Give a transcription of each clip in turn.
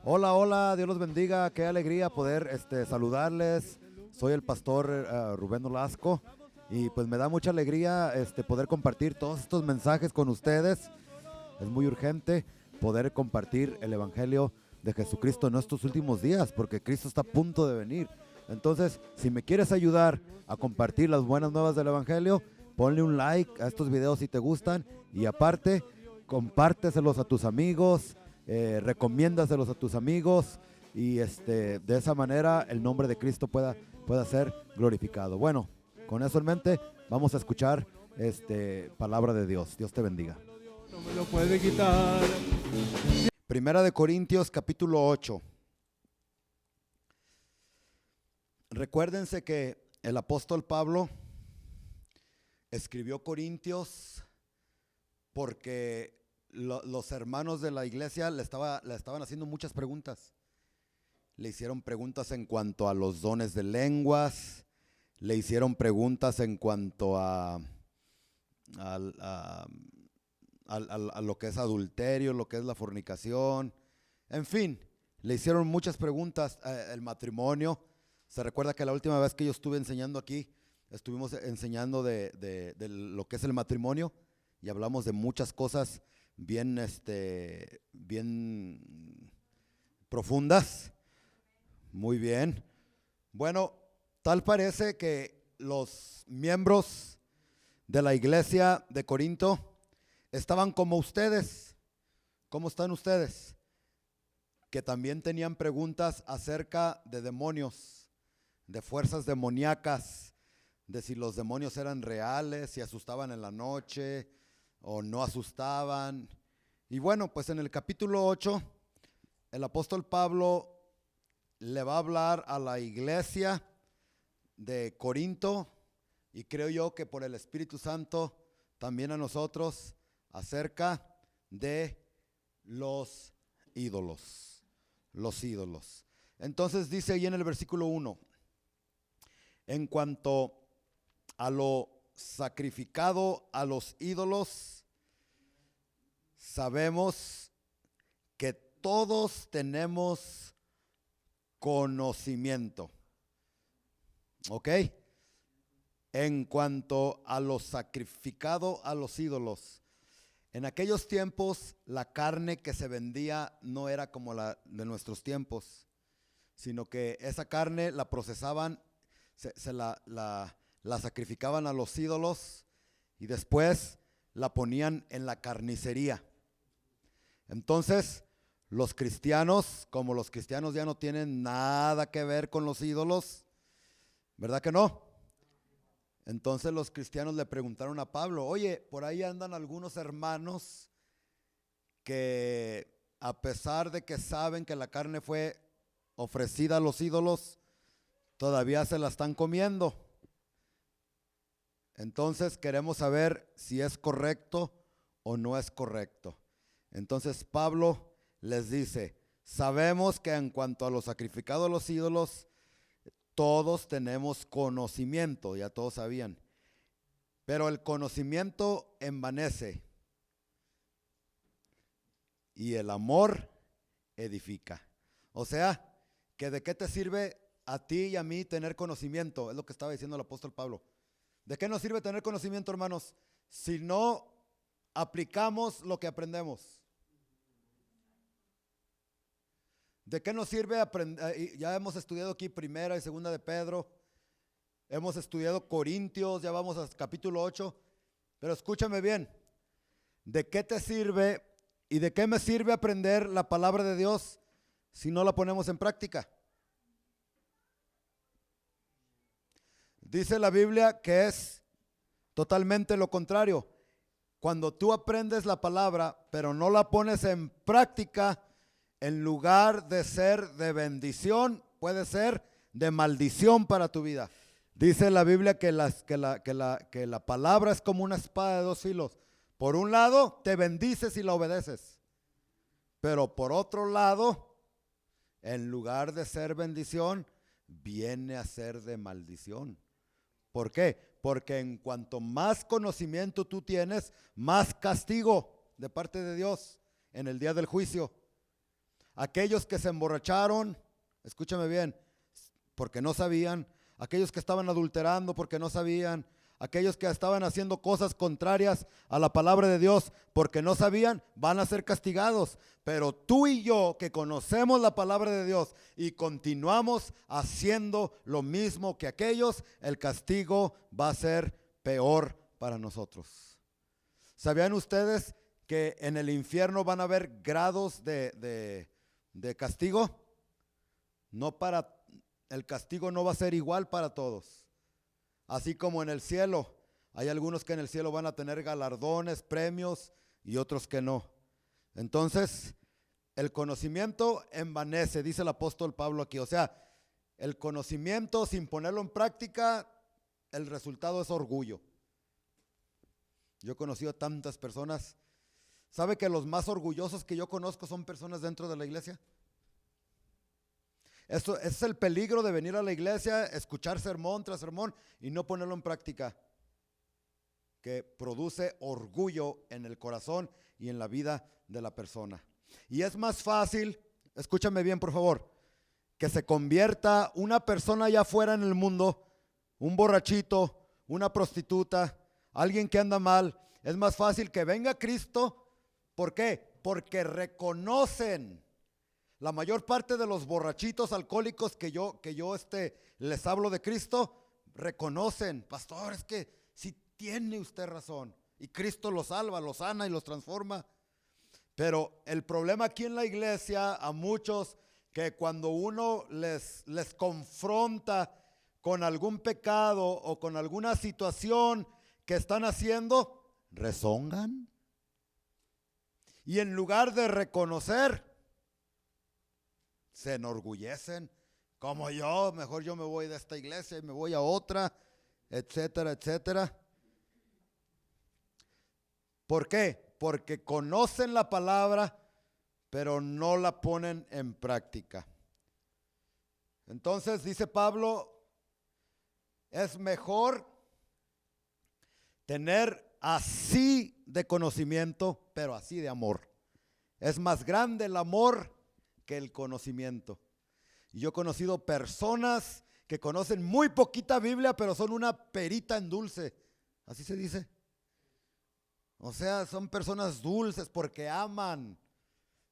Hola, hola, Dios los bendiga, qué alegría poder saludarles. Soy el pastor Rubén Olasco y pues me da mucha alegría poder compartir todos estos mensajes con ustedes. Es muy urgente poder compartir el evangelio de Jesucristo en estos últimos días porque Cristo está a punto de venir. Entonces, si me quieres ayudar a compartir las buenas nuevas del evangelio, ponle un like a estos videos si te gustan y aparte, compárteselos a tus amigos, recomiéndaselos a tus amigos y de esa manera el nombre de Cristo pueda ser glorificado. Bueno, con eso en mente, vamos a escuchar palabra de Dios. Dios te bendiga. No me lo puede quitar. Primera de Corintios capítulo 8. Recuérdense que el apóstol Pablo escribió Corintios porque los hermanos de la iglesia le estaban haciendo muchas preguntas. Le hicieron preguntas en cuanto a los dones de lenguas, le hicieron preguntas en cuanto a lo que es adulterio, lo que es la fornicación, en fin, le hicieron muchas preguntas. El matrimonio, se recuerda que la última vez que yo estuve enseñando aquí, estuvimos enseñando de lo que es el matrimonio y hablamos de muchas cosas bien profundas. Muy bien. Bueno, tal parece que los miembros de la iglesia de Corinto estaban como ustedes. ¿Cómo están ustedes? Que también tenían preguntas acerca de demonios, de fuerzas demoníacas, de si los demonios eran reales, si asustaban en la noche o no asustaban. Y bueno, pues en el capítulo 8, el apóstol Pablo le va a hablar a la iglesia de Corinto y creo yo que por el Espíritu Santo también a nosotros acerca de los ídolos. Los ídolos. Entonces dice ahí en el versículo 1, en cuanto a lo sacrificado a los ídolos, sabemos que todos tenemos conocimiento. ¿Ok? En cuanto a lo sacrificado a los ídolos, en aquellos tiempos la carne que se vendía no era como la de nuestros tiempos, sino que esa carne la procesaban, la sacrificaban a los ídolos y después la ponían en la carnicería. Entonces, los cristianos, como los cristianos ya no tienen nada que ver con los ídolos, ¿verdad que no? Entonces los cristianos le preguntaron a Pablo, oye, por ahí andan algunos hermanos que a pesar de que saben que la carne fue ofrecida a los ídolos, todavía se la están comiendo. Entonces queremos saber si es correcto o no es correcto. Entonces Pablo les dice, sabemos que en cuanto a lo sacrificado a los ídolos, todos tenemos conocimiento, ya todos sabían, pero el conocimiento envanece y el amor edifica. O sea, que de qué te sirve a ti y a mí tener conocimiento, es lo que estaba diciendo el apóstol Pablo. ¿De qué nos sirve tener conocimiento, hermanos, si no aplicamos lo que aprendemos? ¿De qué nos sirve aprender? Ya hemos estudiado aquí primera y segunda de Pedro, hemos estudiado Corintios, ya vamos al capítulo 8, pero escúchame bien, ¿de qué te sirve y de qué me sirve aprender la palabra de Dios si no la ponemos en práctica? Dice la Biblia que es totalmente lo contrario. Cuando tú aprendes la palabra, pero no la pones en práctica, en lugar de ser de bendición, puede ser de maldición para tu vida. Dice la Biblia que la palabra es como una espada de dos filos. Por un lado, te bendices y la obedeces. Pero por otro lado, en lugar de ser bendición, viene a ser de maldición. ¿Por qué? Porque en cuanto más conocimiento tú tienes, más castigo de parte de Dios en el día del juicio. aquellos que se emborracharon, escúchame bien, porque no sabían, aquellos que estaban adulterando porque no sabían, aquellos que estaban haciendo cosas contrarias a la palabra de Dios porque no sabían, van a ser castigados. Pero tú y yo que conocemos la palabra de Dios y continuamos haciendo lo mismo que aquellos, el castigo va a ser peor para nosotros. ¿Sabían ustedes que en el infierno van a haber grados de castigo? El castigo no va a ser igual para todos. Así como en el cielo, hay algunos que en el cielo van a tener galardones, premios y otros que no. Entonces, el conocimiento envanece, dice el apóstol Pablo aquí. O sea, el conocimiento sin ponerlo en práctica, el resultado es orgullo. Yo he conocido a tantas personas. ¿Sabe que los más orgullosos que yo conozco son personas dentro de la iglesia? Eso es el peligro de venir a la iglesia, escuchar sermón tras sermón y no ponerlo en práctica, que produce orgullo en el corazón y en la vida de la persona. Y es más fácil, escúchame bien por favor, que se convierta una persona allá afuera en el mundo, un borrachito, una prostituta, alguien que anda mal. Es más fácil que venga Cristo. ¿Por qué? Porque reconocen. La mayor parte de los borrachitos alcohólicos que yo les hablo de Cristo, reconocen, pastor, es que sí tiene usted razón. Y Cristo los salva, los sana y los transforma. Pero el problema aquí en la iglesia, a muchos, que cuando uno les confronta con algún pecado o con alguna situación que están haciendo, rezongan. Y en lugar de reconocer, se enorgullecen, como yo, mejor yo me voy de esta iglesia y me voy a otra, etcétera, etcétera. ¿Por qué? Porque conocen la palabra, pero no la ponen en práctica. Entonces dice Pablo, es mejor tener así de conocimiento, pero así de amor. Es más grande el amor que el conocimiento. Y yo he conocido personas que conocen muy poquita Biblia, pero son una perita en dulce. Así se dice. O sea, son personas dulces porque aman.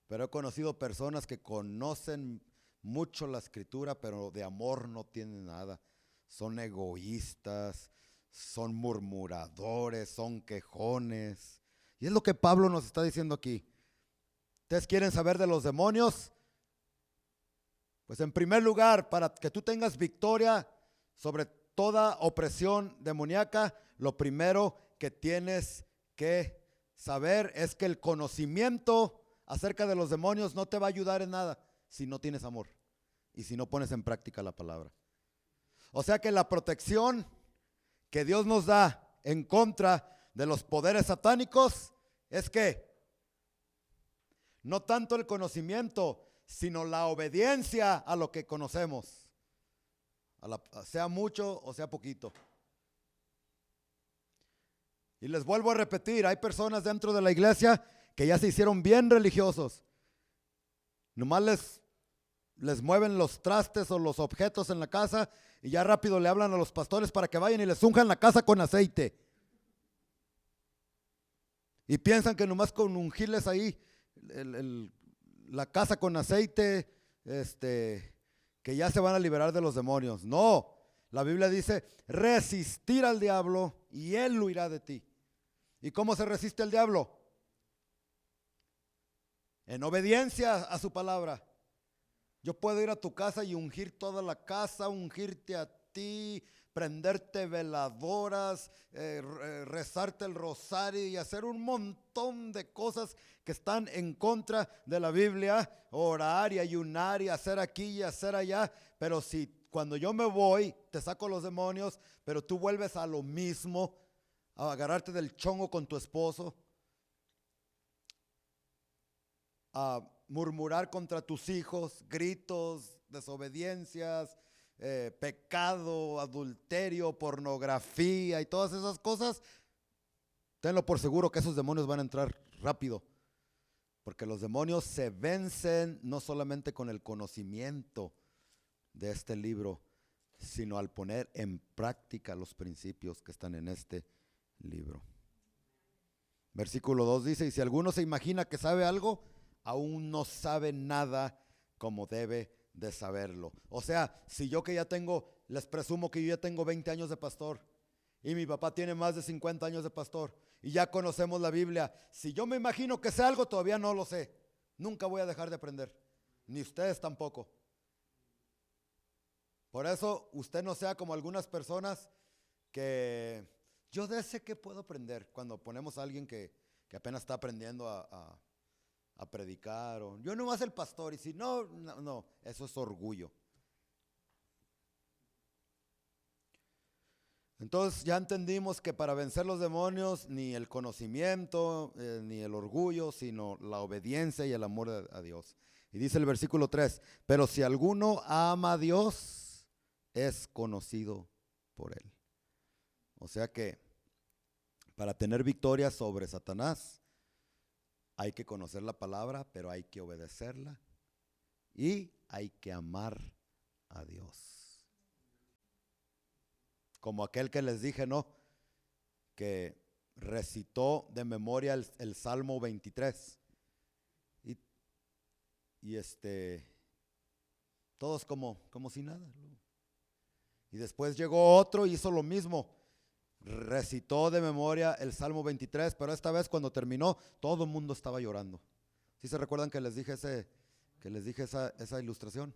Pero he conocido personas que conocen mucho la escritura, pero de amor no tienen nada. Son egoístas, son murmuradores, son quejones. Y es lo que Pablo nos está diciendo aquí. ¿Ustedes quieren saber de los demonios? Pues en primer lugar, para que tú tengas victoria sobre toda opresión demoníaca, lo primero que tienes que saber es que el conocimiento acerca de los demonios no te va a ayudar en nada si no tienes amor y si no pones en práctica la palabra. O sea que la protección que Dios nos da en contra de los poderes satánicos es que no tanto el conocimiento, sino la obediencia a lo que conocemos, sea mucho o sea poquito. Y les vuelvo a repetir, hay personas dentro de la iglesia que ya se hicieron bien religiosos. Nomás les mueven los trastes o los objetos en la casa y ya rápido le hablan a los pastores para que vayan y les unjan la casa con aceite. Y piensan que nomás con ungirles ahí la casa con aceite, que ya se van a liberar de los demonios. No, la Biblia dice resistir al diablo y él huirá de ti. ¿Y cómo se resiste al diablo? En obediencia a su palabra. Yo puedo ir a tu casa y ungir toda la casa, ungirte a ti, prenderte veladoras, rezarte el rosario y hacer un montón de cosas que están en contra de la Biblia, orar y ayunar y hacer aquí y hacer allá. Pero si cuando yo me voy te saco los demonios, pero tú vuelves a lo mismo, a agarrarte del chongo con tu esposo, a murmurar contra tus hijos, gritos, desobediencias, pecado, adulterio, pornografía y todas esas cosas, tenlo por seguro que esos demonios van a entrar rápido. Porque los demonios se vencen no solamente con el conocimiento de este libro, sino al poner en práctica los principios que están en este libro. Versículo 2 dice, y si alguno se imagina que sabe algo, aún no sabe nada como debe de saberlo. O sea, si yo que ya tengo, les presumo que yo ya tengo 20 años de pastor, y mi papá tiene más de 50 años de pastor, y ya conocemos la Biblia, si yo me imagino que sé algo, todavía no lo sé. Nunca voy a dejar de aprender, ni ustedes tampoco. Por eso usted no sea como algunas personas que yo sé que puedo aprender. Cuando ponemos a alguien que apenas está aprendiendo a predicar, o yo no más el pastor, y si no, eso es orgullo. Entonces ya entendimos que para vencer los demonios ni el conocimiento, ni el orgullo, sino la obediencia y el amor a Dios. Y dice el versículo 3, pero si alguno ama a Dios, es conocido por él. O sea que para tener victoria sobre Satanás, hay que conocer la palabra, pero hay que obedecerla y hay que amar a Dios. Como aquel que les dije, ¿no? Que recitó de memoria el Salmo 23. Y todos como si nada. Y después llegó otro y hizo lo mismo. Recitó de memoria el Salmo 23, pero esta vez cuando terminó, todo el mundo estaba llorando. ¿Sí se recuerdan que les dije esa ilustración?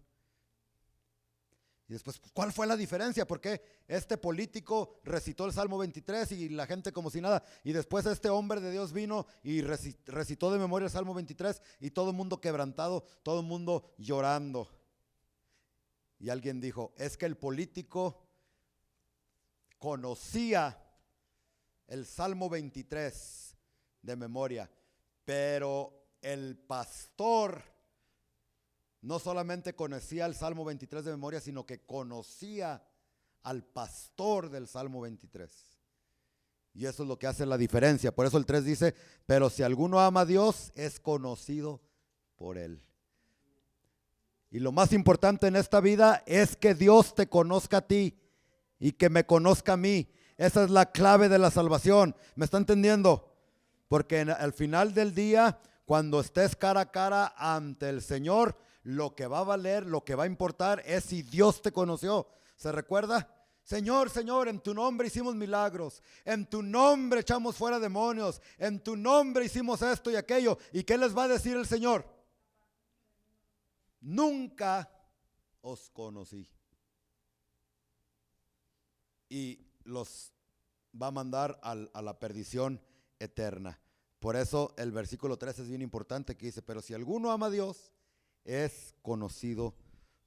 Y después, ¿cuál fue la diferencia? ¿Por qué este político recitó el Salmo 23 y la gente como si nada? Y después este hombre de Dios vino y recitó de memoria el Salmo 23 y todo el mundo quebrantado, todo el mundo llorando. Y alguien dijo, es que el político conocía el Salmo 23 de memoria, pero el pastor no solamente conocía el Salmo 23 de memoria, sino que conocía al pastor del Salmo 23. Y eso es lo que hace la diferencia. Por eso el 3 dice, pero si alguno ama a Dios, es conocido por él. Y lo más importante en esta vida es que Dios te conozca a ti y que me conozca a mí. Esa es la clave de la salvación. ¿Me está entendiendo? Porque al final del día, cuando estés cara a cara ante el Señor, lo que va a valer, lo que va a importar es si Dios te conoció. ¿Se recuerda? Señor, Señor, en tu nombre hicimos milagros, en tu nombre echamos fuera demonios, en tu nombre hicimos esto y aquello. ¿Y qué les va a decir el Señor? Nunca os conocí. Y los va a mandar a la perdición eterna. Por eso el versículo 3 es bien importante, que dice, pero si alguno ama a Dios, es conocido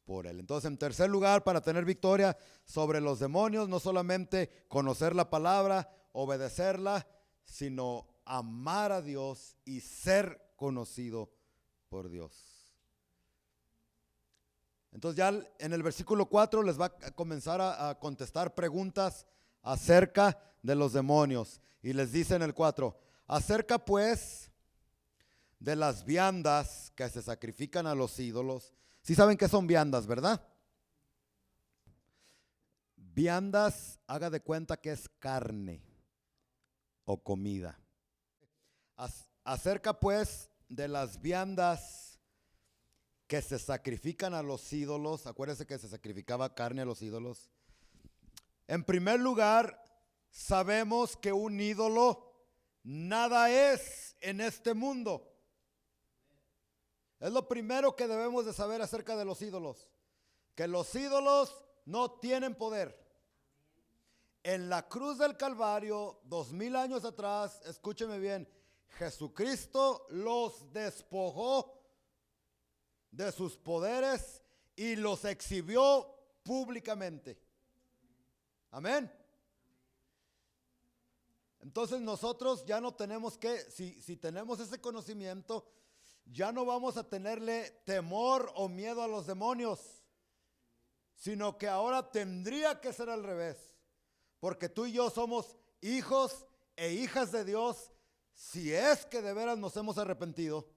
por él. Entonces, en tercer lugar, para tener victoria sobre los demonios, no solamente conocer la palabra, obedecerla, sino amar a Dios y ser conocido por Dios. Entonces ya en el versículo 4 les va a comenzar a contestar preguntas acerca de los demonios. Y les dice en el 4, acerca pues de las viandas que se sacrifican a los ídolos. Sí saben qué son viandas, ¿verdad? Viandas, haga de cuenta que es carne o comida. Acerca pues de las viandas que se sacrifican a los ídolos. Acuérdense que se sacrificaba carne a los ídolos. En primer lugar, sabemos que un ídolo nada es en este mundo. Es lo primero que debemos de saber acerca de los ídolos, que los ídolos no tienen poder. En la cruz del Calvario, 2000 años atrás, escúcheme bien, Jesucristo los despojó de sus poderes y los exhibió públicamente. Amén. Entonces nosotros ya no tenemos que, si tenemos ese conocimiento, ya no vamos a tenerle temor o miedo a los demonios, sino que ahora tendría que ser al revés, porque tú y yo somos hijos e hijas de Dios, si es que de veras nos hemos arrepentido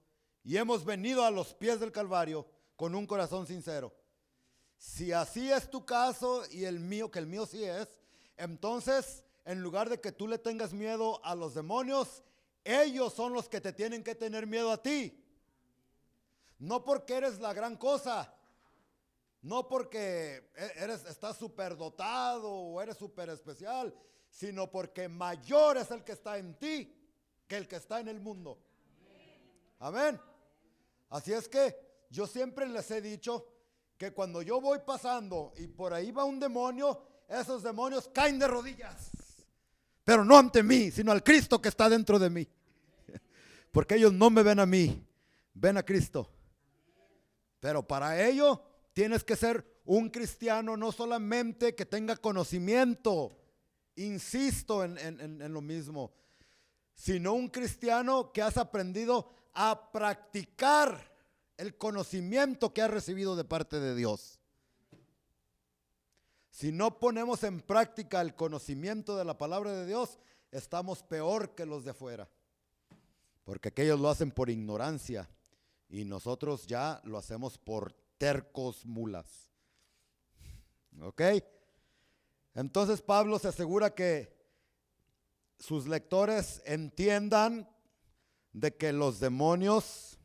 y hemos venido a los pies del Calvario con un corazón sincero. Si así es tu caso y el mío, que el mío sí es, entonces en lugar de que tú le tengas miedo a los demonios, ellos son los que te tienen que tener miedo a ti. No porque eres la gran cosa, no porque estás súper dotado o eres súper especial, sino porque mayor es el que está en ti que el que está en el mundo. Amén. Así es que yo siempre les he dicho que cuando yo voy pasando y por ahí va un demonio, esos demonios caen de rodillas. Pero no ante mí, sino al Cristo que está dentro de mí. Porque ellos no me ven a mí, ven a Cristo. Pero para ello tienes que ser un cristiano, no solamente que tenga conocimiento, insisto en lo mismo, sino un cristiano que has aprendido a practicar el conocimiento que has recibido de parte de Dios. Si no ponemos en práctica el conocimiento de la palabra de Dios, estamos peor que los de afuera. Porque aquellos lo hacen por ignorancia y nosotros ya lo hacemos por tercos mulas. ¿Ok? Entonces Pablo se asegura que sus lectores entiendan de que los demonios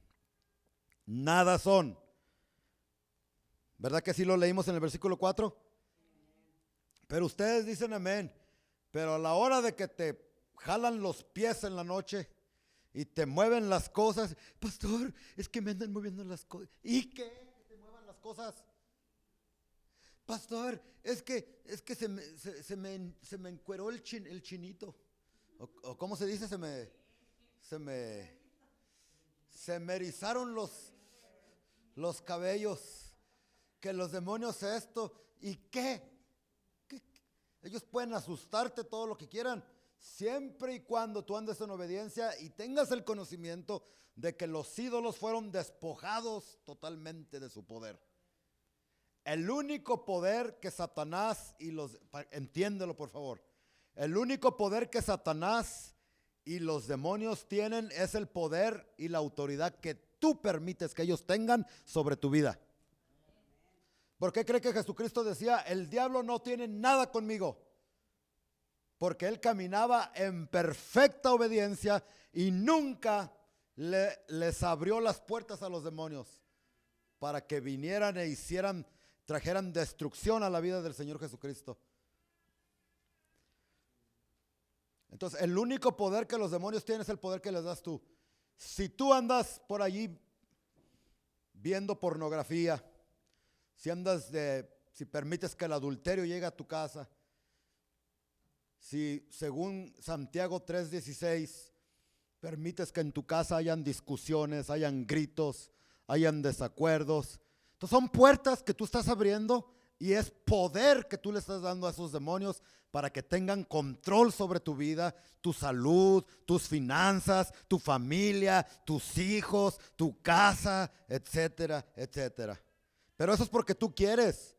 nada son. ¿Verdad que sí lo leímos en el versículo 4? Pero ustedes dicen amén. Pero a la hora de que te jalan los pies en la noche y te mueven las cosas, pastor, es que me andan moviendo las cosas. ¿Y qué? Que te muevan las cosas. Pastor, es que se me encueró el chinito. O ¿cómo se dice? Se me erizaron los cabellos. Que los demonios esto. ¿Y qué? Ellos pueden asustarte todo lo que quieran, siempre y cuando tú andes en obediencia y tengas el conocimiento de que los ídolos fueron despojados totalmente de su poder. El único poder que Satanás entiéndelo por favor, el único poder que Satanás y los demonios tienen es el poder y la autoridad que tú permites que ellos tengan sobre tu vida. ¿Por qué cree que Jesucristo decía, el diablo no tiene nada conmigo? Porque él caminaba en perfecta obediencia y nunca les abrió las puertas a los demonios para que vinieran e trajeran destrucción a la vida del Señor Jesucristo. Entonces, el único poder que los demonios tienen es el poder que les das tú. Si tú andas por allí viendo pornografía, si permites que el adulterio llegue a tu casa, si según Santiago 3:16 permites que en tu casa hayan discusiones, hayan gritos, hayan desacuerdos, entonces son puertas que tú estás abriendo y es poder que tú le estás dando a esos demonios para que tengan control sobre tu vida, tu salud, tus finanzas, tu familia, tus hijos, tu casa, etcétera, etcétera. Pero eso es porque tú quieres.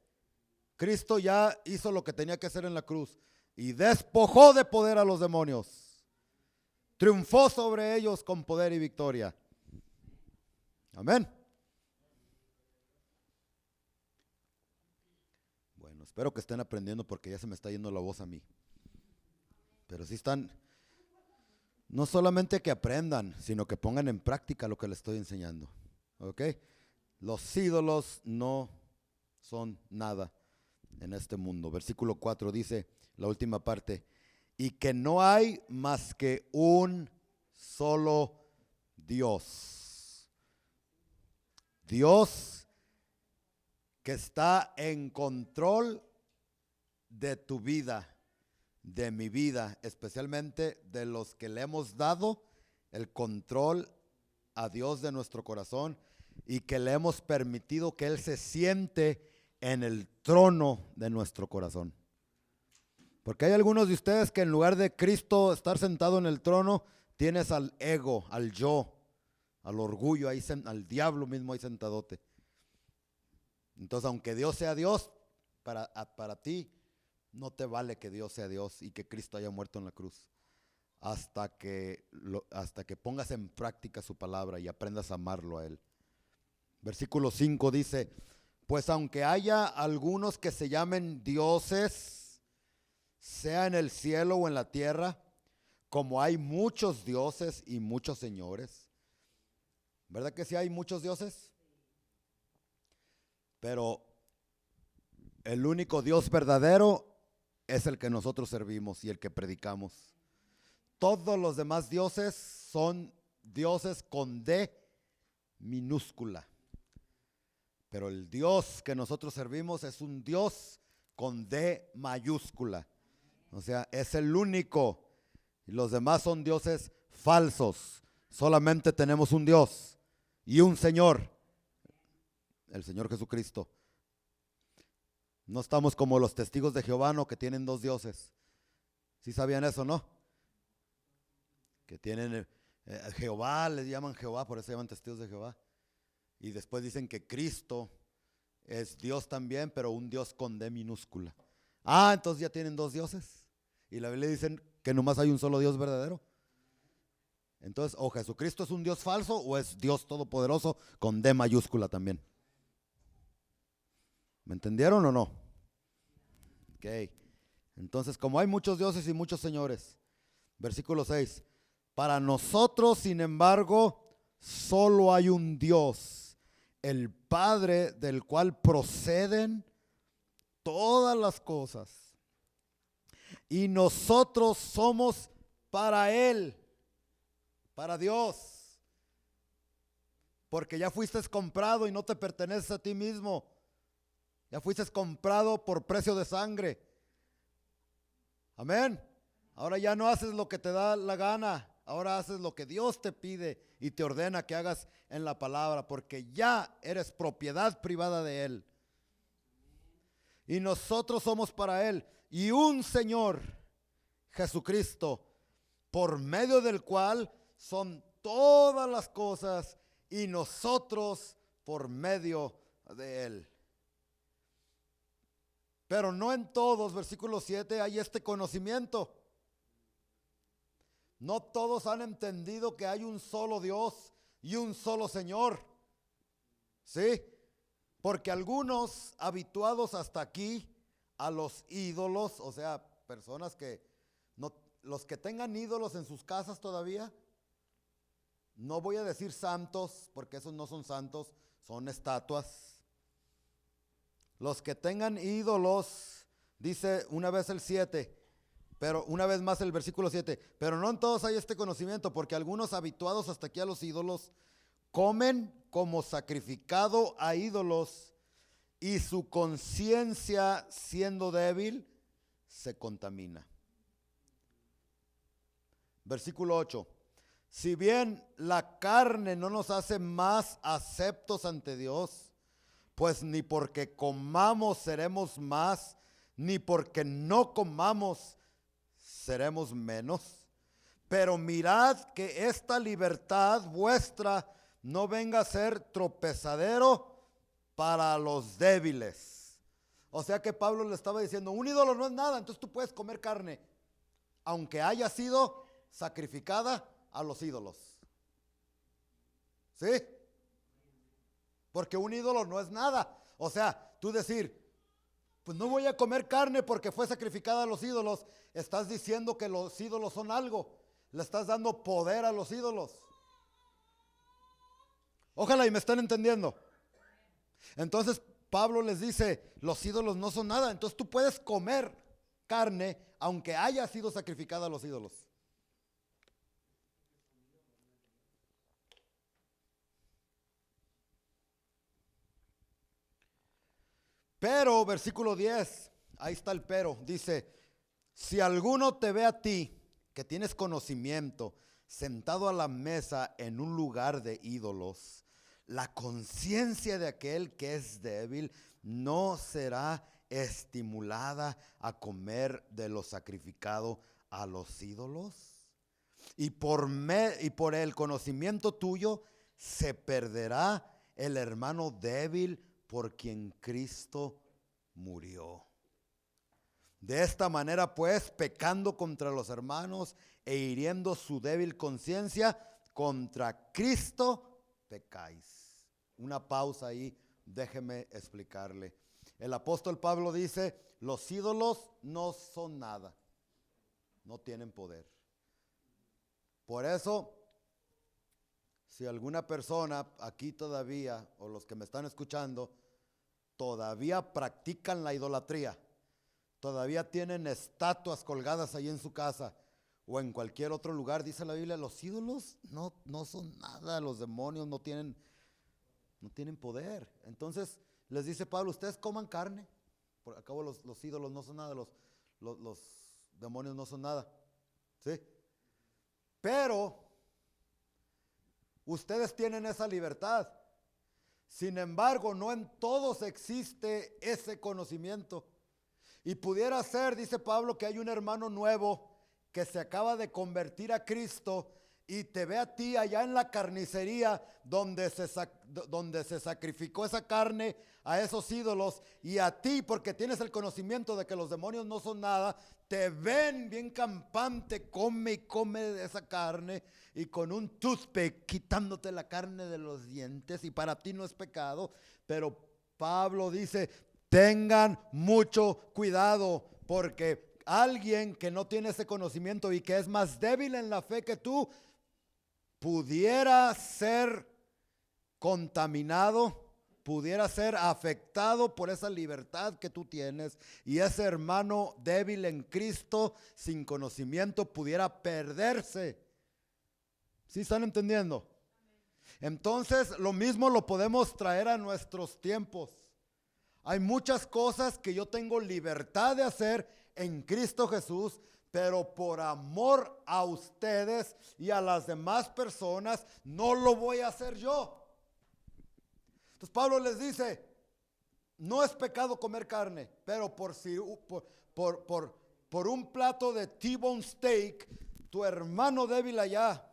Cristo ya hizo lo que tenía que hacer en la cruz y despojó de poder a los demonios. Triunfó sobre ellos con poder y victoria. Amén. Bueno, espero que estén aprendiendo porque ya se me está yendo la voz a mí. Pero sí están, no solamente que aprendan, sino que pongan en práctica lo que les estoy enseñando. ¿Ok? Los ídolos no son nada en este mundo. Versículo 4 dice, la última parte, y que no hay más que un solo Dios. Dios que está en control de tu vida, de mi vida, especialmente de los que le hemos dado el control a Dios de nuestro corazón y que le hemos permitido que Él se siente en el trono de nuestro corazón. Porque hay algunos de ustedes que en lugar de Cristo estar sentado en el trono, tienes al ego, al yo, al orgullo, ahí, al diablo mismo ahí sentadote. Entonces, aunque Dios sea Dios, para ti no te vale que Dios sea Dios y que Cristo haya muerto en la cruz. hasta que pongas en práctica su palabra y aprendas a amarlo a Él. Versículo 5 dice, pues aunque haya algunos que se llamen dioses, sea en el cielo o en la tierra, como hay muchos dioses y muchos señores. ¿Verdad que sí hay muchos dioses? Pero el único Dios verdadero es el que nosotros servimos y el que predicamos. Todos los demás dioses son dioses con D minúscula. Pero el Dios que nosotros servimos es un Dios con D mayúscula. O sea, es el único. Y los demás son dioses falsos. Solamente tenemos un Dios y un Señor, el Señor Jesucristo. No estamos como los testigos de Jehová, no, que tienen dos dioses. ¿Sí sabían eso, no? Que tienen Jehová, les llaman Jehová, por eso se llaman testigos de Jehová. Y después dicen que Cristo es Dios también, pero un Dios con D minúscula. Ah, entonces ya tienen dos dioses. Y la Biblia dice que nomás hay un solo Dios verdadero. Entonces, o Jesucristo es un Dios falso o es Dios todopoderoso con D mayúscula también. ¿Me entendieron o no? Ok. Entonces, como hay muchos dioses y muchos señores, versículo 6, para nosotros, sin embargo, solo hay un Dios, el Padre, del cual proceden todas las cosas. Y nosotros somos para Él, para Dios. Porque ya fuiste comprado y no te perteneces a ti mismo. Ya fuiste comprado por precio de sangre. Amén. Ahora ya no haces lo que te da la gana. Ahora haces lo que Dios te pide y te ordena que hagas en la palabra, porque ya eres propiedad privada de Él. Y nosotros somos para Él. Y un Señor, Jesucristo, por medio del cual son todas las cosas y nosotros por medio de Él. Pero no en todos, versículo 7, hay este conocimiento. No todos han entendido que hay un solo Dios y un solo Señor. ¿Sí? Porque algunos habituados hasta aquí a los ídolos, o sea, personas que no, los que tengan ídolos en sus casas todavía, no voy a decir santos, porque esos no son santos, son estatuas. Los que tengan ídolos, dice una vez el 7, pero una vez más el versículo 7, pero no en todos hay este conocimiento, porque algunos habituados hasta aquí a los ídolos comen como sacrificado a ídolos y su conciencia, siendo débil, se contamina. Versículo 8. Si bien la carne no nos hace más aceptos ante Dios, pues ni porque comamos seremos más, ni porque no comamos seremos menos. Pero mirad que esta libertad vuestra no venga a ser tropezadero para los débiles. O sea que Pablo le estaba diciendo, un ídolo no es nada, entonces tú puedes comer carne, aunque haya sido sacrificada a los ídolos. ¿Sí? Porque un ídolo no es nada. O sea, tú decir, pues no voy a comer carne porque fue sacrificada a los ídolos, estás diciendo que los ídolos son algo. Le estás dando poder a los ídolos. Ojalá y me estén entendiendo. Entonces Pablo les dice, los ídolos no son nada, entonces tú puedes comer carne aunque haya sido sacrificada a los ídolos. Pero, versículo 10, ahí está el pero, dice, si alguno te ve a ti, que tienes conocimiento, sentado a la mesa en un lugar de ídolos, la conciencia de aquel que es débil no será estimulada a comer de lo sacrificado a los ídolos. Y por el conocimiento tuyo se perderá el hermano débil por quien Cristo murió. De esta manera, pues, pecando contra los hermanos e hiriendo su débil conciencia, contra Cristo pecáis. Una pausa ahí, déjeme explicarle. El apóstol Pablo dice, los ídolos no son nada, no tienen poder. Por eso, si alguna persona aquí todavía, o los que me están escuchando, todavía practican la idolatría, todavía tienen estatuas colgadas ahí en su casa o en cualquier otro lugar, dice la Biblia, los ídolos no son nada, los demonios no tienen poder. Entonces les dice Pablo, ustedes coman carne, por acabo los ídolos no son nada, los demonios no son nada, ¿sí? Pero ustedes tienen esa libertad. Sin embargo, no en todos existe ese conocimiento. Y pudiera ser, dice Pablo, que hay un hermano nuevo que se acaba de convertir a Cristo y te ve a ti allá en la carnicería donde se sacrificó esa carne a esos ídolos, y a ti, porque tienes el conocimiento de que los demonios no son nada, te ven bien campante, come y come de esa carne, y con un toothpick quitándote la carne de los dientes, y para ti no es pecado. Pero Pablo dice, tengan mucho cuidado, porque alguien que no tiene ese conocimiento y que es más débil en la fe que tú, pudiera ser contaminado, pudiera ser afectado por esa libertad que tú tienes, y ese hermano débil en Cristo, sin conocimiento, pudiera perderse. ¿Sí están entendiendo? Entonces, lo mismo lo podemos traer a nuestros tiempos. Hay muchas cosas que yo tengo libertad de hacer en Cristo Jesús, pero por amor a ustedes y a las demás personas, no lo voy a hacer yo. Entonces Pablo les dice, no es pecado comer carne, pero por un plato de T-bone steak, tu hermano débil allá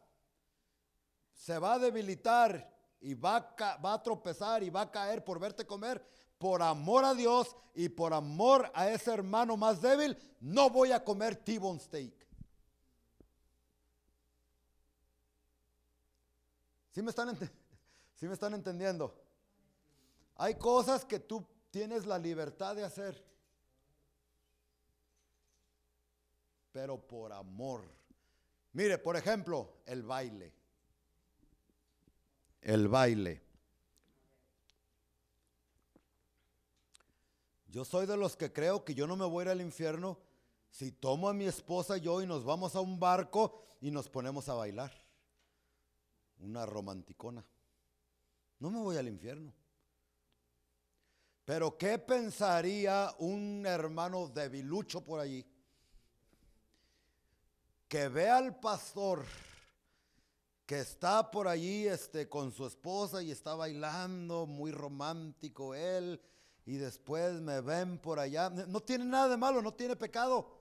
se va a debilitar y va a tropezar y va a caer por verte comer. Por amor a Dios y por amor a ese hermano más débil, no voy a comer T-bone steak. ¿Sí me están entendiendo? Hay cosas que tú tienes la libertad de hacer, pero por amor. Mire, por ejemplo, el baile. El baile. Yo soy de los que creo que yo no me voy a ir al infierno si tomo a mi esposa y yo y nos vamos a un barco y nos ponemos a bailar. Una romanticona. No me voy al infierno. Pero ¿qué pensaría un hermano debilucho por allí que ve al pastor que está por allí con su esposa y está bailando, muy romántico él, y después me ven por allá? No tiene nada de malo, no tiene pecado,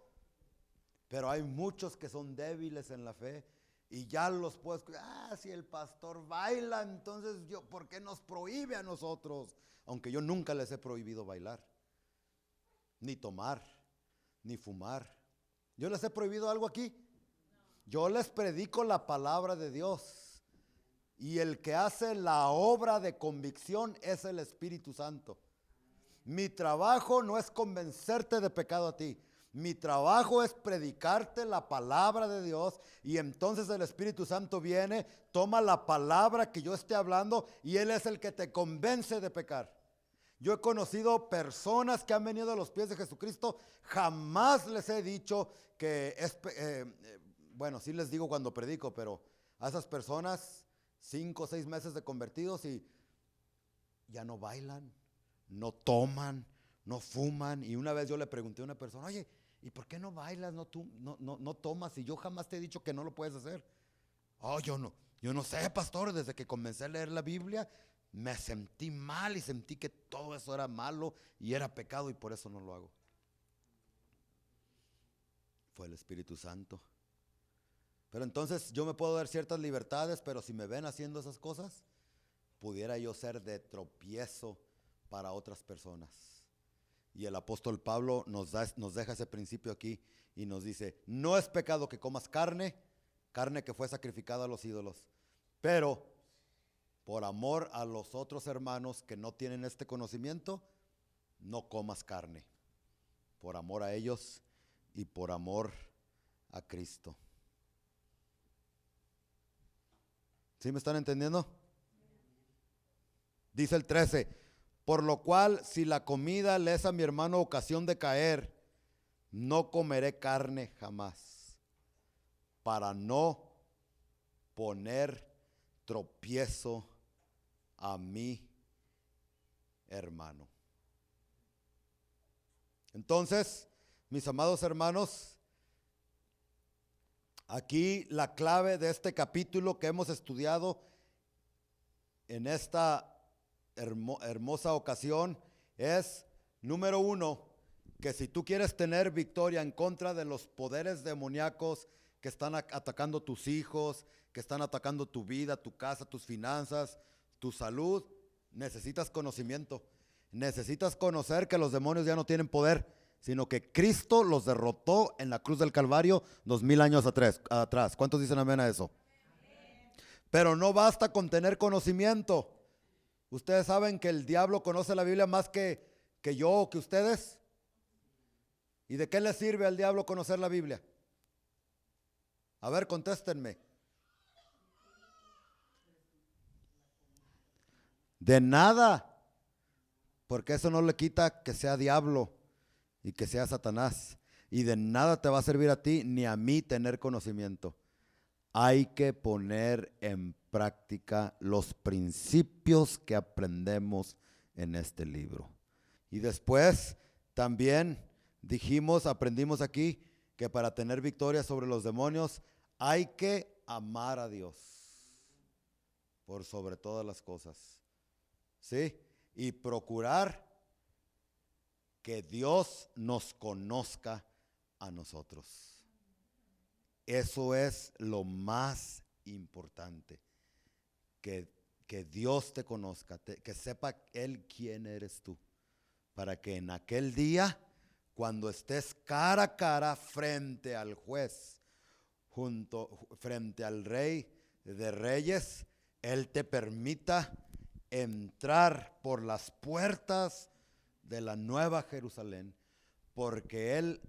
pero hay muchos que son débiles en la fe y ya los puedes, si el pastor baila, entonces ¿por qué nos prohíbe a nosotros? Aunque yo nunca les he prohibido bailar, ni tomar, ni fumar. ¿Yo les he prohibido algo aquí? Yo les predico la palabra de Dios, y el que hace la obra de convicción es el Espíritu Santo. Mi trabajo no es convencerte de pecado a ti. Mi trabajo es predicarte la palabra de Dios, y entonces el Espíritu Santo viene, toma la palabra que yo esté hablando y Él es el que te convence de pecar. Yo he conocido personas que han venido a los pies de Jesucristo, jamás les he dicho que bueno, sí les digo cuando predico, pero a esas personas 5 o 6 meses de convertidos y ya no bailan, no toman, no fuman. Y una vez yo le pregunté a una persona, oye, ¿y por qué no bailas, no tomas? Y yo jamás te he dicho que no lo puedes hacer. Oh, yo no sé, pastor, desde que comencé a leer la Biblia me sentí mal y sentí que todo eso era malo y era pecado, y por eso no lo hago. Fue el Espíritu Santo. Pero entonces yo me puedo dar ciertas libertades, pero si me ven haciendo esas cosas, pudiera yo ser de tropiezo para otras personas. Y el apóstol Pablo nos deja ese principio aquí y nos dice, no es pecado que comas carne que fue sacrificada a los ídolos, pero por amor a los otros hermanos que no tienen este conocimiento, no comas carne, por amor a ellos y por amor a Cristo. ¿Sí me están entendiendo? Dice el 13, por lo cual si la comida le es a mi hermano ocasión de caer, no comeré carne jamás, para no poner tropiezo a mi hermano. Entonces, mis amados hermanos, aquí la clave de este capítulo que hemos estudiado en esta hermosa ocasión es, número 1, que si tú quieres tener victoria en contra de los poderes demoníacos que están atacando tus hijos, que están atacando tu vida, tu casa, tus finanzas, tu salud, necesitas conocimiento. Necesitas conocer que los demonios ya no tienen poder, sino que Cristo los derrotó en la cruz del Calvario 2000 años atrás. ¿Cuántos dicen amén a eso? Amén. Pero no basta con tener conocimiento. Ustedes saben que el diablo conoce la Biblia más que yo o que ustedes. ¿Y de qué le sirve al diablo conocer la Biblia? A ver, contéstenme. De nada. Porque eso no le quita que sea diablo y que sea Satanás. Y de nada te va a servir a ti ni a mí tener conocimiento. Hay que poner en práctica los principios que aprendemos en este libro. Y después también aprendimos aquí que para tener victoria sobre los demonios hay que amar a Dios por sobre todas las cosas. ¿Sí? Y procurar que Dios nos conozca a nosotros. Eso es lo más importante, que Dios te conozca, que sepa Él quién eres tú, para que en aquel día, cuando estés cara a cara frente al juez, frente al Rey de Reyes, Él te permita entrar por las puertas de la Nueva Jerusalén, porque Él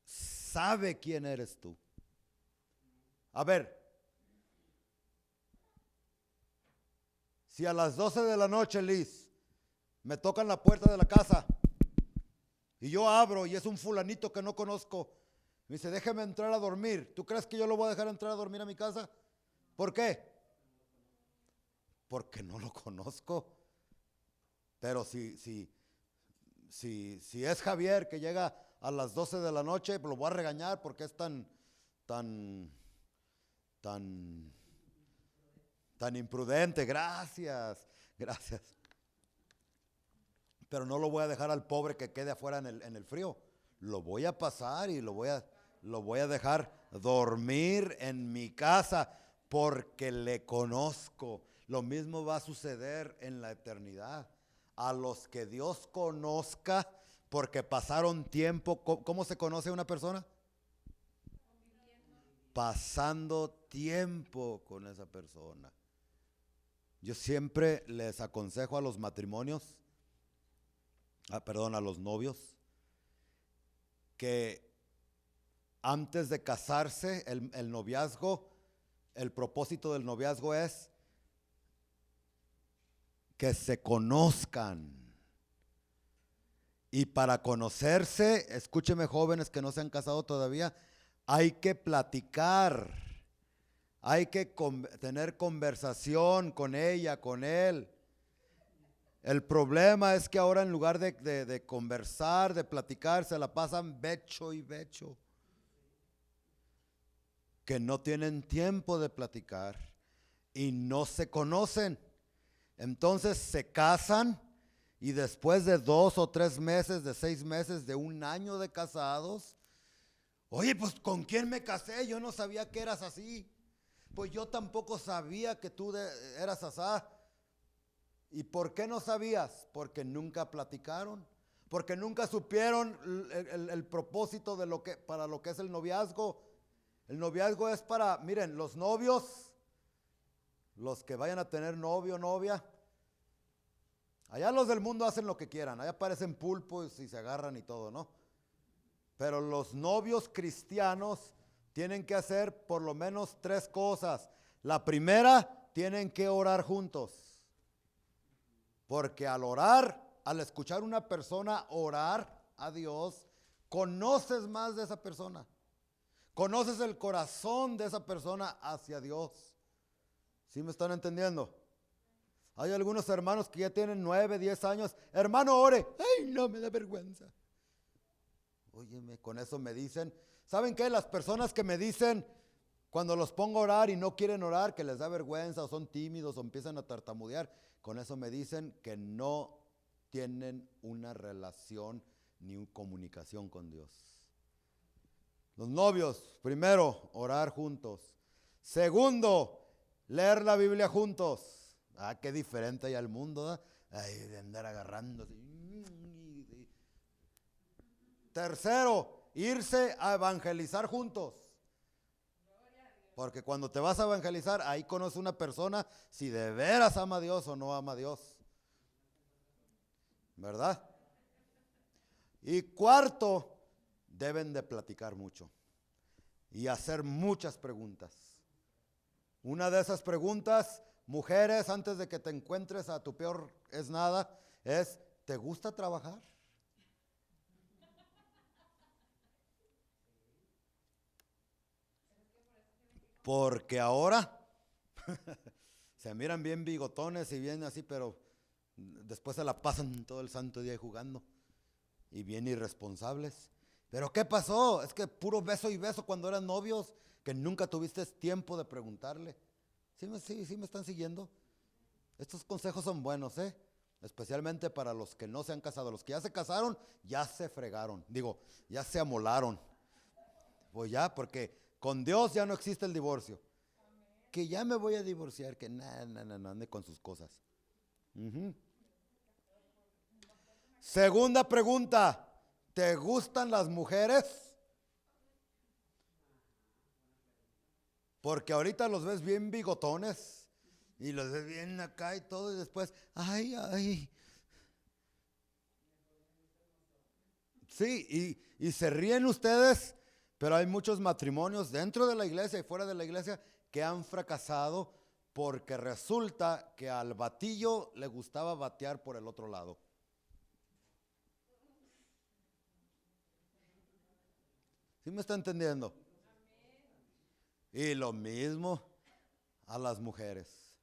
sabe quién eres tú. A ver, si a las 12 de la noche, Liz, me tocan la puerta de la casa y yo abro y es un fulanito que no conozco, me dice, déjeme entrar a dormir, ¿tú crees que yo lo voy a dejar entrar a dormir a mi casa? ¿Por qué? Porque no lo conozco. Pero si es Javier que llega a las 12 de la noche, lo voy a regañar porque es tan imprudente. Gracias. Pero no lo voy a dejar al pobre que quede afuera en el frío. Lo voy a pasar y lo voy a dejar dormir en mi casa porque le conozco. Lo mismo va a suceder en la eternidad. A los que Dios conozca, porque pasaron tiempo. ¿Cómo se conoce a una persona? Pasando tiempo con esa persona. Yo siempre les aconsejo a los matrimonios, a los novios, que antes de casarse, el noviazgo, el propósito del noviazgo es que se conozcan. Y para conocerse, escúcheme jóvenes que no se han casado todavía, hay que platicar, hay que tener conversación con ella, con él. El problema es que ahora en lugar de conversar, de platicar, se la pasan becho y becho. Que no tienen tiempo de platicar y no se conocen. Entonces se casan y después de 2 o 3 meses, de 6 meses, de 1 año de casados, oye, pues ¿con quién me casé? Yo no sabía que eras así. Pues yo tampoco sabía que tú eras así. ¿Y por qué no sabías? Porque nunca platicaron, porque nunca supieron el propósito de para lo que es el noviazgo. El noviazgo es para, miren, los novios, los que vayan a tener novio o novia, allá los del mundo hacen lo que quieran, allá parecen pulpos y se agarran y todo, ¿no? Pero los novios cristianos tienen que hacer por lo menos 3 cosas. La primera, tienen que orar juntos. Porque al orar, al escuchar una persona orar a Dios, conoces más de esa persona. Conoces el corazón de esa persona hacia Dios. ¿Sí me están entendiendo? Hay algunos hermanos que ya tienen 9, 10 años. Hermano, ore. Ay, no, me da vergüenza. Óyeme, con eso me dicen. ¿Saben qué? Las personas que me dicen cuando los pongo a orar y no quieren orar, que les da vergüenza o son tímidos o empiezan a tartamudear, con eso me dicen que no tienen una relación ni una comunicación con Dios. Los novios, primero, orar juntos. Segundo, leer la Biblia juntos. Ah, qué diferente hay al mundo, ¿eh? Ay, de andar agarrándose. Tercero, irse a evangelizar juntos. Porque cuando te vas a evangelizar, ahí conoces una persona si de veras ama a Dios o no ama a Dios. ¿Verdad? Y cuarto, deben de platicar mucho y hacer muchas preguntas. Una de esas preguntas, mujeres, antes de que te encuentres a tu peor es nada, es, ¿te gusta trabajar? Porque ahora se miran bien bigotones y bien así, pero después se la pasan todo el santo día jugando y bien irresponsables. ¿Pero qué pasó? Es que puro beso y beso cuando eran novios, que nunca tuviste tiempo de preguntarle. ¿Sí me están siguiendo? Estos consejos son buenos, ¿eh? Especialmente para los que no se han casado. Los que ya se casaron, ya se fregaron. Digo, ya se amolaron. Pues ya, porque con Dios ya no existe el divorcio. Que ya me voy a divorciar, que no ande con sus cosas. Segunda pregunta, ¿te gustan las mujeres? Porque ahorita los ves bien bigotones y los ves bien acá y todo y después, ay. Sí, y se ríen ustedes, pero hay muchos matrimonios dentro de la iglesia y fuera de la iglesia que han fracasado porque resulta que al batillo le gustaba batear por el otro lado. ¿Sí me está entendiendo? Y lo mismo a las mujeres.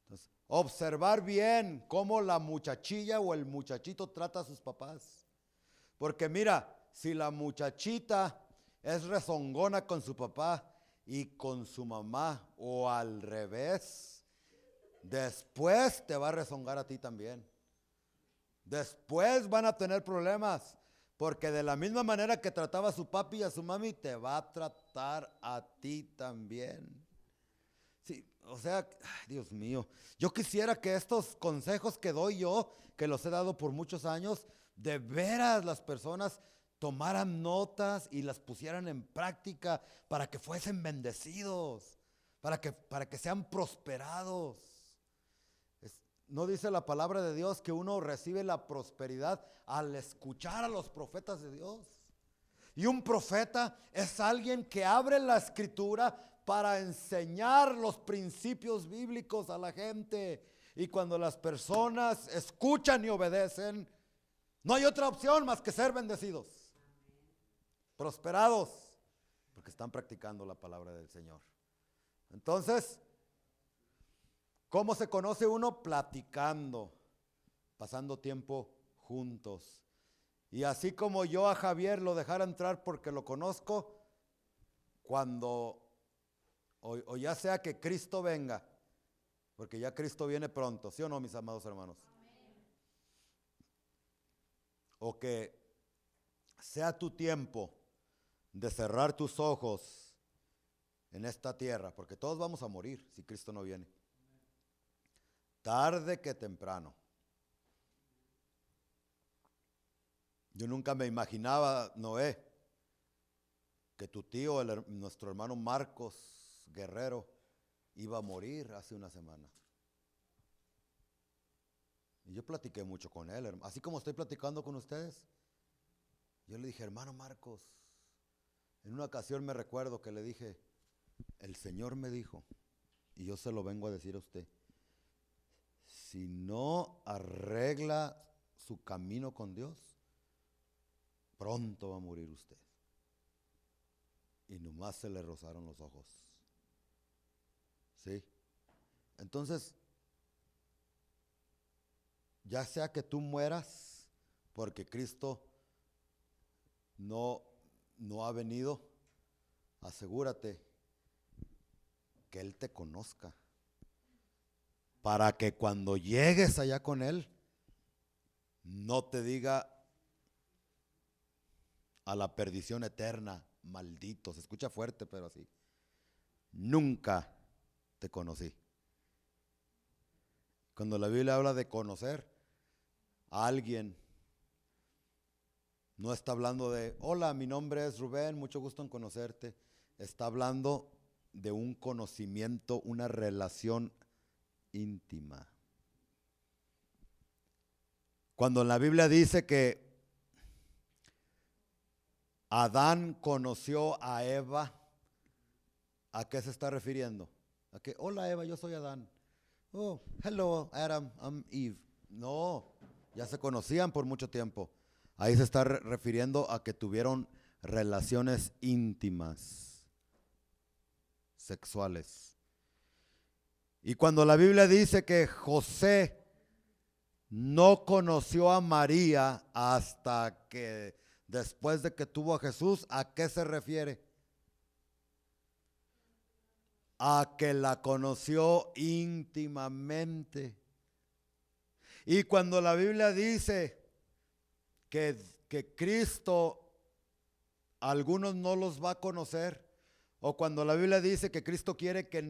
Entonces, observar bien cómo la muchachilla o el muchachito trata a sus papás. Porque mira, si la muchachita es rezongona con su papá y con su mamá o al revés, después te va a rezongar a ti también. Después van a tener problemas, porque de la misma manera que trataba a su papi y a su mami, te va a tratar a ti también. Sí, o sea, ay, Dios mío, yo quisiera que estos consejos que doy yo, que los he dado por muchos años, de veras las personas tomaran notas y las pusieran en práctica para que fuesen bendecidos, para que sean prosperados. ¿No dice la palabra de Dios que uno recibe la prosperidad al escuchar a los profetas de Dios? Y un profeta es alguien que abre la escritura para enseñar los principios bíblicos a la gente. Y cuando las personas escuchan y obedecen, no hay otra opción más que ser bendecidos, prosperados, porque están practicando la palabra del Señor. Entonces, ¿cómo se conoce uno? Platicando, pasando tiempo juntos. Y así como yo a Javier lo dejara entrar porque lo conozco, cuando, o ya sea que Cristo venga, porque ya Cristo viene pronto, ¿sí o no, mis amados hermanos? Amén. O que sea tu tiempo de cerrar tus ojos en esta tierra, porque todos vamos a morir si Cristo no viene. Tarde que temprano. Yo nunca me imaginaba, Noé, que tu tío, nuestro hermano Marcos Guerrero, iba a morir hace una semana. Y yo platiqué mucho con él, así como estoy platicando con ustedes. Yo le dije, hermano Marcos, en una ocasión me recuerdo que le dije, el Señor me dijo, y yo se lo vengo a decir a usted, si no arregla su camino con Dios, pronto va a morir usted. Y nomás se le rozaron los ojos. ¿Sí? Entonces, ya sea que tú mueras porque Cristo no ha venido, asegúrate que Él te conozca, para que cuando llegues allá con Él, no te diga a la perdición eterna, maldito. Se escucha fuerte, pero así. Nunca te conocí. Cuando la Biblia habla de conocer a alguien, no está hablando de, hola, mi nombre es Rubén, mucho gusto en conocerte. Está hablando de un conocimiento, una relación íntima. Cuando la Biblia dice que Adán conoció a Eva, ¿a qué se está refiriendo? A que, hola Eva, yo soy Adán. Oh, hello Adam, I'm Eve. No, ya se conocían por mucho tiempo. Ahí se está refiriendo a que tuvieron relaciones íntimas, sexuales. Y cuando la Biblia dice que José no conoció a María hasta que después de que tuvo a Jesús, ¿a qué se refiere? A que la conoció íntimamente. Y cuando la Biblia dice que Cristo, algunos no los va a conocer, o cuando la Biblia dice que Cristo quiere que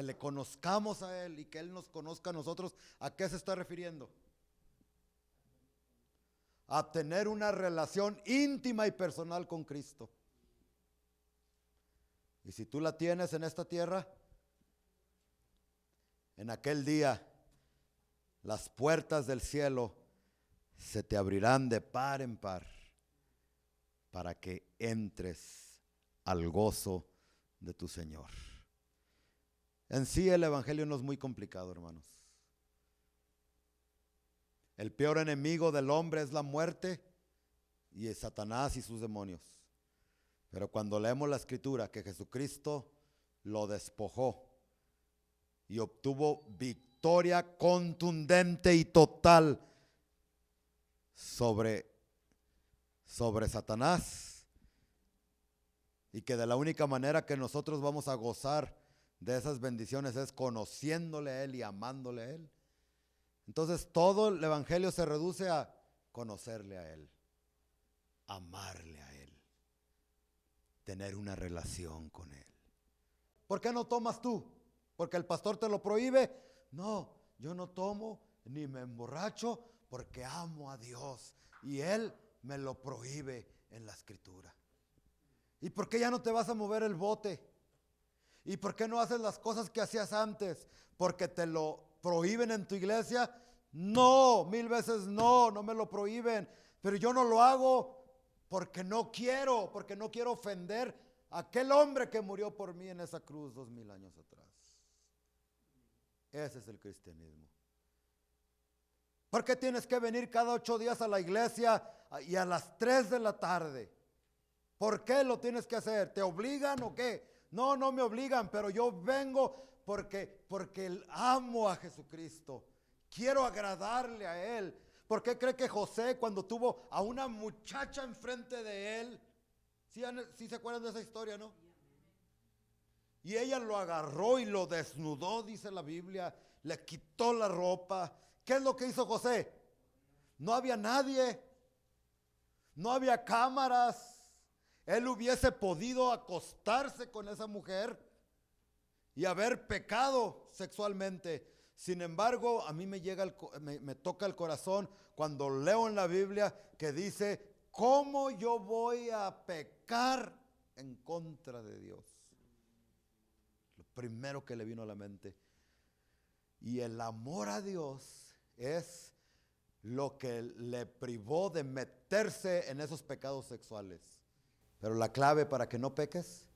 le conozcamos a Él y que Él nos conozca a nosotros, ¿a qué se está refiriendo? A tener una relación íntima y personal con Cristo. Y si tú la tienes en esta tierra, en aquel día las puertas del cielo se te abrirán de par en par para que entres al gozo de tu Señor. En sí el evangelio no es muy complicado, hermanos. El peor enemigo del hombre es la muerte y es Satanás y sus demonios. Pero cuando leemos la escritura que Jesucristo lo despojó y obtuvo victoria contundente y total sobre Satanás, y que de la única manera que nosotros vamos a gozar de esas bendiciones es conociéndole a Él y amándole a Él. Entonces todo el evangelio se reduce a conocerle a Él, amarle a Él, tener una relación con Él. ¿Por qué no tomas tú? ¿Porque el pastor te lo prohíbe? No, yo no tomo ni me emborracho porque amo a Dios y Él me lo prohíbe en la escritura. ¿Y por qué ya no te vas a mover el bote? ¿Y por qué no haces las cosas que hacías antes? ¿Porque te lo prohíben en tu iglesia? No, 1000 veces no, no me lo prohíben. Pero yo no lo hago porque no quiero ofender a aquel hombre que murió por mí en esa cruz 2000 años atrás. Ese es el cristianismo. ¿Por qué tienes que venir cada 8 días a la iglesia y a las 3 de la tarde? ¿Por qué lo tienes que hacer? ¿Te obligan o qué? No, no me obligan, pero yo vengo porque amo a Jesucristo. Quiero agradarle a Él. ¿Por qué cree que José, cuando tuvo a una muchacha enfrente de él, ¿sí se acuerdan de esa historia, no? Y ella lo agarró y lo desnudó, dice la Biblia, le quitó la ropa. ¿Qué es lo que hizo José? No había nadie, no había cámaras. Él hubiese podido acostarse con esa mujer y haber pecado sexualmente, Sin embargo, a mí me toca el corazón cuando leo en la Biblia que dice, ¿cómo yo voy a pecar en contra de Dios? Lo primero que le vino a la mente. Y el amor a Dios es lo que le privó de meterse en esos pecados sexuales. Pero la clave para que no peques,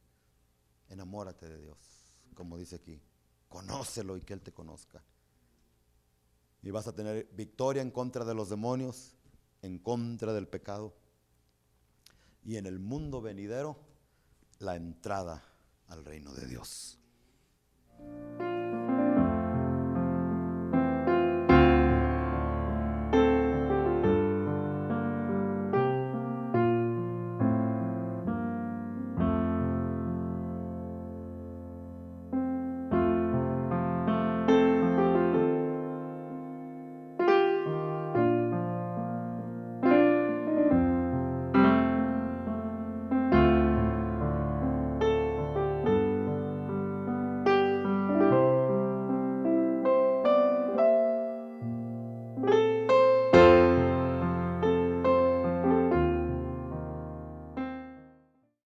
enamórate de Dios, como dice aquí. Conócelo y que Él te conozca. Y vas a tener victoria en contra de los demonios, en contra del pecado. Y en el mundo venidero, la entrada al reino de Dios.